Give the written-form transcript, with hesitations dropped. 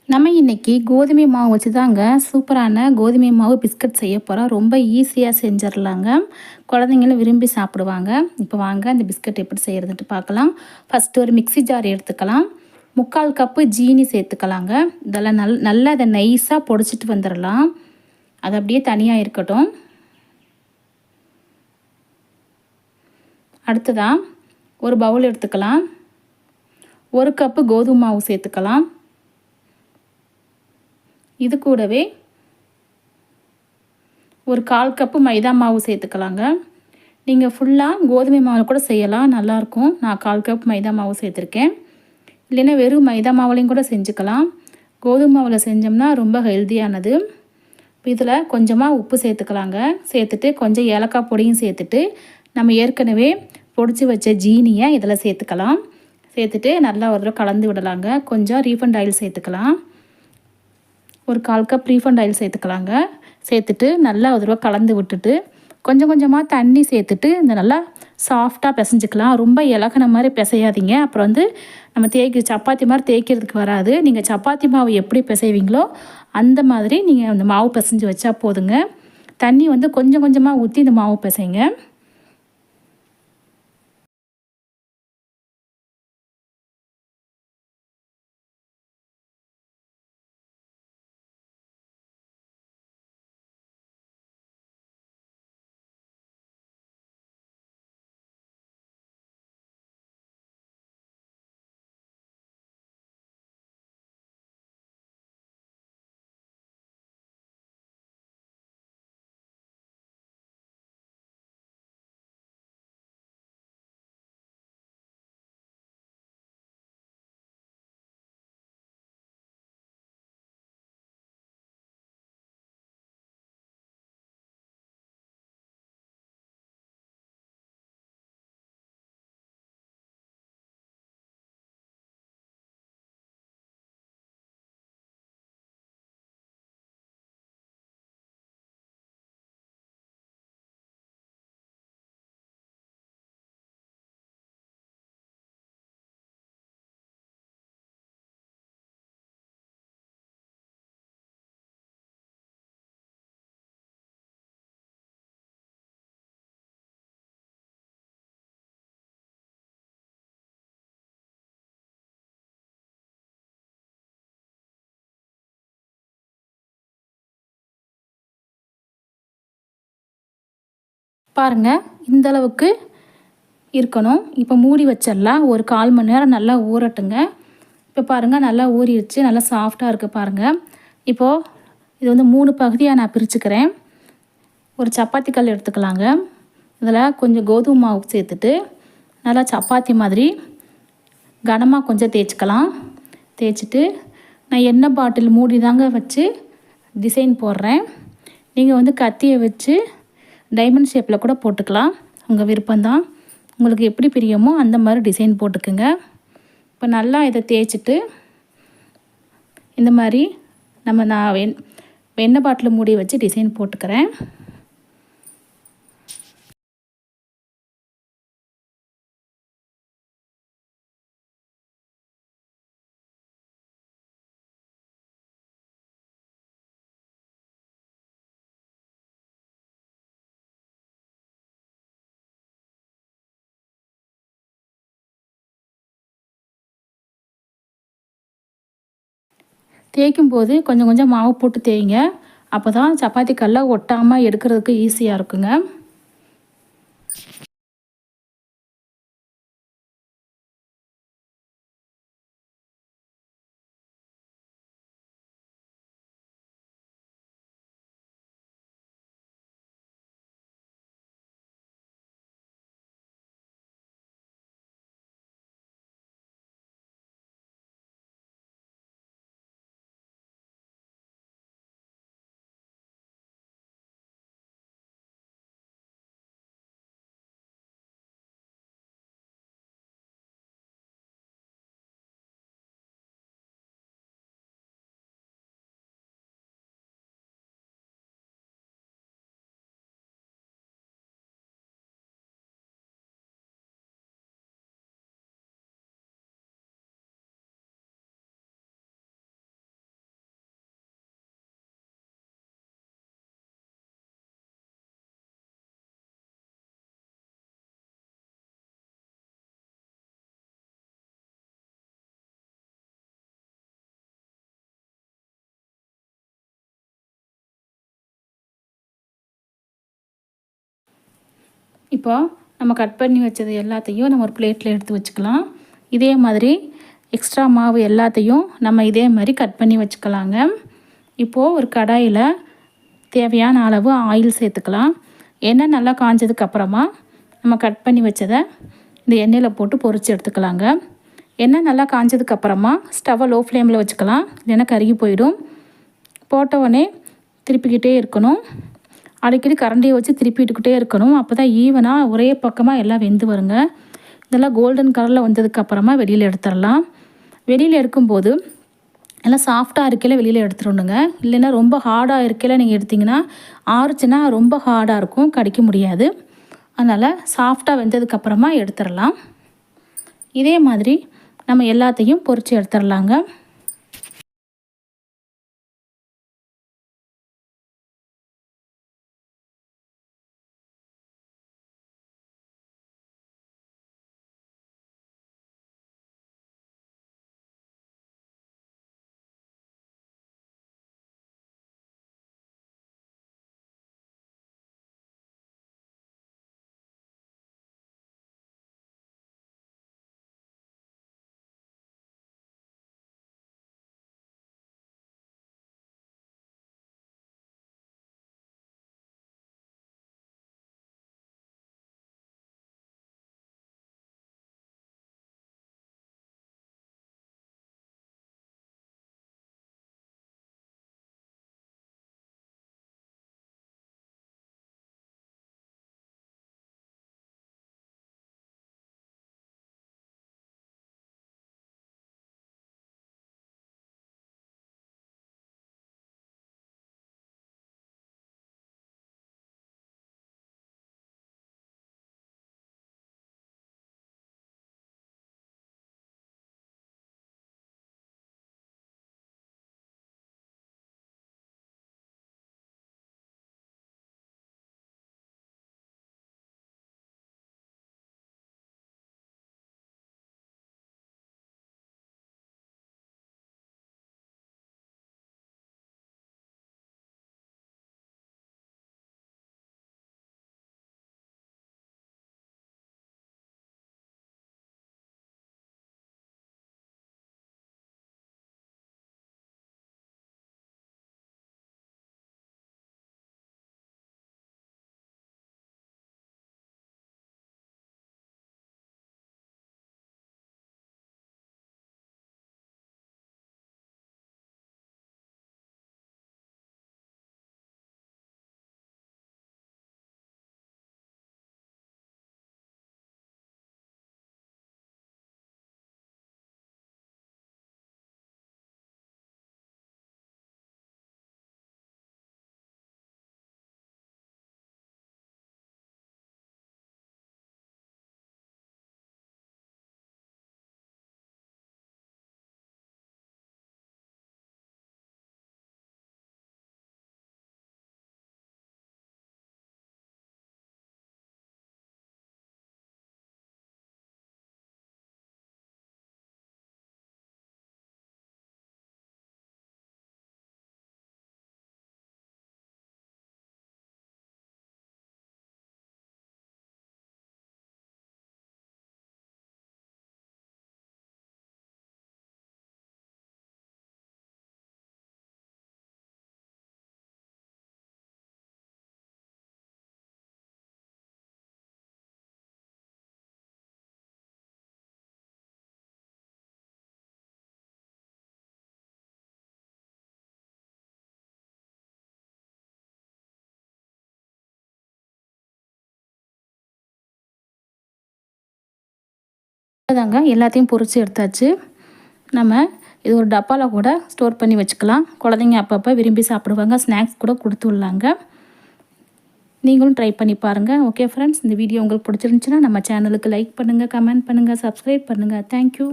நம்ம இன்னைக்கு கோதுமை மாவு வச்சு தாங்க சூப்பரான கோதுமை மாவு பிஸ்கட் செய்ய போகிறோம். ரொம்ப ஈஸியாக செஞ்சிடலாங்க. குழந்தைங்களும் விரும்பி சாப்பிடுவாங்க. இப்போ வாங்க அந்த பிஸ்கட் எப்படி செய்கிறதுன்ட்டு பார்க்கலாம். ஃபஸ்ட்டு ஒரு மிக்ஸி ஜார் எடுத்துக்கலாம். 3/4 கப்பு ஜீனி சேர்த்துக்கலாங்க. இதெல்லாம் நல்லா அதை நைஸாக பொடிச்சிட்டு வந்துடலாம். அது அப்படியே தனியாக இருக்கட்டும். அடுத்ததாக ஒரு பவுல் எடுத்துக்கலாம். 1 கப்பு கோதுமை மாவு சேர்த்துக்கலாம். இது கூடவே ஒரு 1/4 கப்பு மைதா மாவு சேர்த்துக்கலாங்க. நீங்கள் ஃபுல்லாக கோதுமை மாவு கூட செய்யலாம், நல்லாயிருக்கும். நான் 1/4 கப் மைதா மாவு சேர்த்துருக்கேன். இல்லைன்னா வெறும் மைதா மாவுலையும் கூட செஞ்சுக்கலாம். கோதுமை மாவில் செஞ்சோம்னா ரொம்ப ஹெல்த்தியானது. இதில் கொஞ்சமாக உப்பு சேர்த்துக்கலாங்க. சேர்த்துட்டு கொஞ்சம் ஏலக்காய் பொடியும் சேர்த்துட்டு நம்ம ஏற்கனவே பொடிச்சு வச்ச ஜீனியை இதில் சேர்த்துக்கலாம். சேர்த்துட்டு நல்லா ஒரு தடவை கலந்து விடலாங்க. கொஞ்சம் ரீஃபண்ட் ஆயில் சேர்த்துக்கலாம். ஒரு 1/4 கப் ரீஃபண்ட் ஆயில் சேர்த்துக்கலாங்க. சேர்த்துட்டு நல்லா ஒரு தடவை கலந்து விட்டுட்டு கொஞ்சம் கொஞ்சமாக தண்ணி சேர்த்துட்டு இந்த நல்லா சாஃப்டாக பிசைஞ்சிக்கலாம். ரொம்ப இலகுன மாதிரி பிசையாதீங்க. அப்புறம் நம்ம சப்பாத்தி மாதிரி தேய்க்கிறதுக்கு வராது. நீங்கள் சப்பாத்தி மாவு எப்படி பிசைவீங்களோ அந்த மாதிரி நீங்கள் அந்த மாவு பிசைஞ்சு வச்சா போதுங்க. தண்ணி கொஞ்சம் கொஞ்சமாக ஊற்றி இந்த மாவு பிசைங்க. பாருங்கள், இந்த அளவுக்கு இருக்கணும். இப்போ மூடி வச்சிடலாம். ஒரு 1/4 மணி நேரம் நல்லா ஊறட்டுங்க. இப்போ பாருங்கள், நல்லா ஊறிடுச்சு. நல்லா சாஃப்டாக இருக்குது பாருங்கள். இப்போது இது 3 பகுதியாக நான் பிரிச்சுக்கிறேன். ஒரு சப்பாத்தி கல் எடுத்துக்கலாங்க. இதில் கொஞ்சம் கோதுமை மாவு சேர்த்துட்டு நல்லா சப்பாத்தி மாதிரி கனமாக கொஞ்சம் தேய்ச்சிக்கலாம். தேய்ச்சிட்டு நான் எண்ணெய் பாட்டில் மூடி தாங்க வச்சு டிசைன் போடுறேன். நீங்கள் கத்தியை வச்சு டைமண்ட் ஷேப்பில் கூட போட்டுக்கலாம். உங்கள் விருப்பம்தான். உங்களுக்கு எப்படி பிரியமோ அந்த மாதிரி டிசைன் போட்டுக்குங்க. இப்போ நல்லா இதை தேய்ச்சிட்டு இந்த மாதிரி நான் எண்ணெய் பாட்டில் மூடி வச்சு டிசைன் போட்டுக்கிறேன். தேய்க்கும் போது கொஞ்சம் கொஞ்சம் மாவு போட்டு தேய்ங்க. அப்போ தான் சப்பாத்தி கல்லை ஒட்டாமல் எடுக்கிறதுக்கு ஈஸியாக இருக்குங்க. இப்போ நம்ம கட் பண்ணி வச்சது எல்லாத்தையும் நம்ம ஒரு பிளேட்டில் எடுத்து வச்சுக்கலாம். இதே மாதிரி எக்ஸ்ட்ரா மாவு எல்லாத்தையும் நம்ம இதே மாதிரி கட் பண்ணி வச்சுக்கலாங்க. இப்போது ஒரு கடாயில் தேவையான அளவு ஆயில் சேர்த்துக்கலாம். எண்ணெய் நல்லா காஞ்சதுக்கப்புறமா நம்ம கட் பண்ணி வச்சதை இந்த எண்ணெயில் போட்டு பொரித்து எடுத்துக்கலாங்க. எண்ணெய் நல்லா காஞ்சதுக்கப்புறமா ஸ்டவ்வை லோ ஃப்ளேமில் வச்சுக்கலாம், இல்லைன்னா கருகி போயிடும். போட்டவுடனே திருப்பிக்கிட்டே இருக்கணும். அடிக்கடி கரண்டியை வச்சு திருப்பிட்டுக்கிட்டே இருக்கணும். அப்போ தான் ஈவனாக ஒரே பக்கமாக எல்லாம் வெந்து வருங்க. இதெல்லாம் கோல்டன் கலரில் வந்ததுக்கப்புறமா வெளியில் எடுத்துடலாம். வெளியில் எடுக்கும்போது எல்லாம் சாஃப்டாக இருக்கையில் வெளியில் எடுத்துடணுங்க. இல்லைன்னா ரொம்ப ஹார்டாக இருக்கையில் நீங்கள் எடுத்திங்கன்னா ஆறுச்சுன்னா ரொம்ப ஹார்டாக இருக்கும், கடிக்க முடியாது. அதனால் சாஃப்டாக வெந்ததுக்கப்புறமா எடுத்துடலாம். இதே மாதிரி நம்ம எல்லாத்தையும் பொரித்து எடுத்துடலாங்க. அதாங்க எல்லாத்தையும் பொரித்து எடுத்தாச்சு. நம்ம இது ஒரு டப்பாவில் கூட ஸ்டோர் பண்ணி வச்சுக்கலாம். குழந்தைங்க அப்பப்போ விரும்பி சாப்பிடுவாங்க, ஸ்நாக்ஸ் கூட கொடுத்து விடலாங்க. நீங்களும் ட்ரை பண்ணி பாருங்கள். ஓகே ஃப்ரெண்ட்ஸ், இந்த வீடியோ உங்களுக்கு பிடிச்சிருந்துச்சுன்னா நம்ம சேனலுக்கு லைக் பண்ணுங்கள், கமெண்ட் பண்ணுங்கள், சப்ஸ்கிரைப் பண்ணுங்கள். தேங்க்யூ.